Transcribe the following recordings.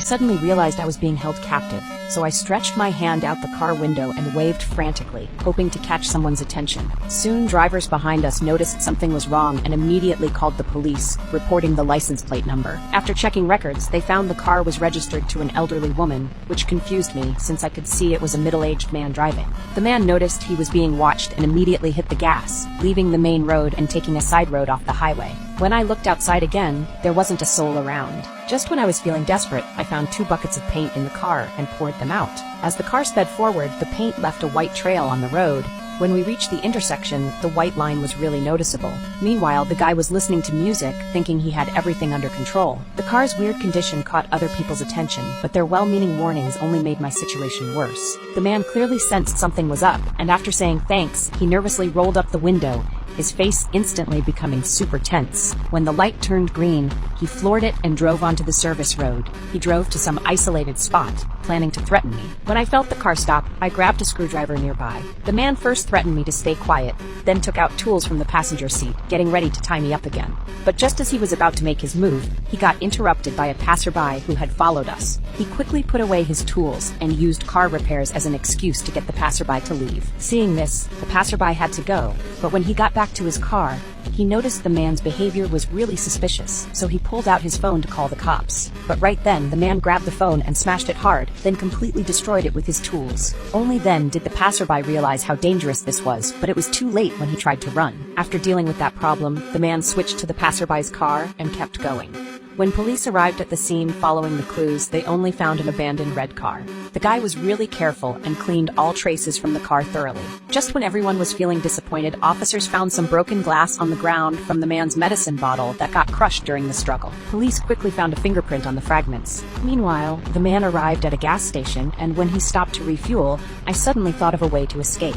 I suddenly realized I was being held captive, so I stretched my hand out the car window and waved frantically, hoping to catch someone's attention. Soon, drivers behind us noticed something was wrong and immediately called the police, reporting the license plate number. After checking records, they found the car was registered to an elderly woman, which confused me since I could see it was a middle-aged man driving. The man noticed he was being watched and immediately hit the gas, leaving the main road and taking a side road off the highway. When I looked outside again, there wasn't a soul around. Just when I was feeling desperate, I found 2 buckets of paint in the car and poured them out. As the car sped forward, the paint left a white trail on the road. When we reached the intersection, the white line was really noticeable. Meanwhile, the guy was listening to music, thinking he had everything under control. The car's weird condition caught other people's attention, but their well-meaning warnings only made my situation worse. The man clearly sensed something was up, and after saying thanks, he nervously rolled up the window, his face instantly becoming super tense. When the light turned green, he floored it and drove onto the service road. He drove to some isolated spot, planning to threaten me. When I felt the car stop, I grabbed a screwdriver nearby. The man first threatened me to stay quiet, then took out tools from the passenger seat, getting ready to tie me up again. But just as he was about to make his move, he got interrupted by a passerby who had followed us. He quickly put away his tools and used car repairs as an excuse to get the passerby to leave. Seeing this, the passerby had to go, but when he got back to his car, he noticed the man's behavior was really suspicious, so he pulled out his phone to call the cops. But right then, the man grabbed the phone and smashed it hard, then completely destroyed it with his tools. Only then did the passerby realize how dangerous this was, but it was too late when he tried to run. After dealing with that problem, the man switched to the passerby's car and kept going. When police arrived at the scene following the clues, they only found an abandoned red car. The guy was really careful and cleaned all traces from the car thoroughly. Just when everyone was feeling disappointed, officers found some broken glass on the ground from the man's medicine bottle that got crushed during the struggle. Police quickly found a fingerprint on the fragments. Meanwhile, the man arrived at a gas station, and when he stopped to refuel, I suddenly thought of a way to escape.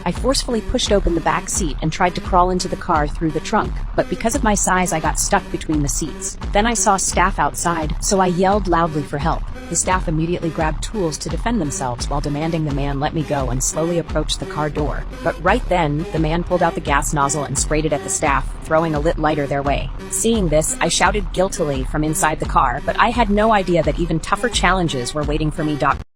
I forcefully pushed open the back seat and tried to crawl into the car through the trunk, but because of my size, I got stuck between the seats. Then I saw staff outside, so I yelled loudly for help. The staff immediately grabbed tools to defend themselves while demanding the man let me go and slowly approached the car door. But right then, the man pulled out the gas nozzle and sprayed it at the staff, throwing a lit lighter their way. Seeing this, I shouted guiltily from inside the car, but I had no idea that even tougher challenges were waiting for me.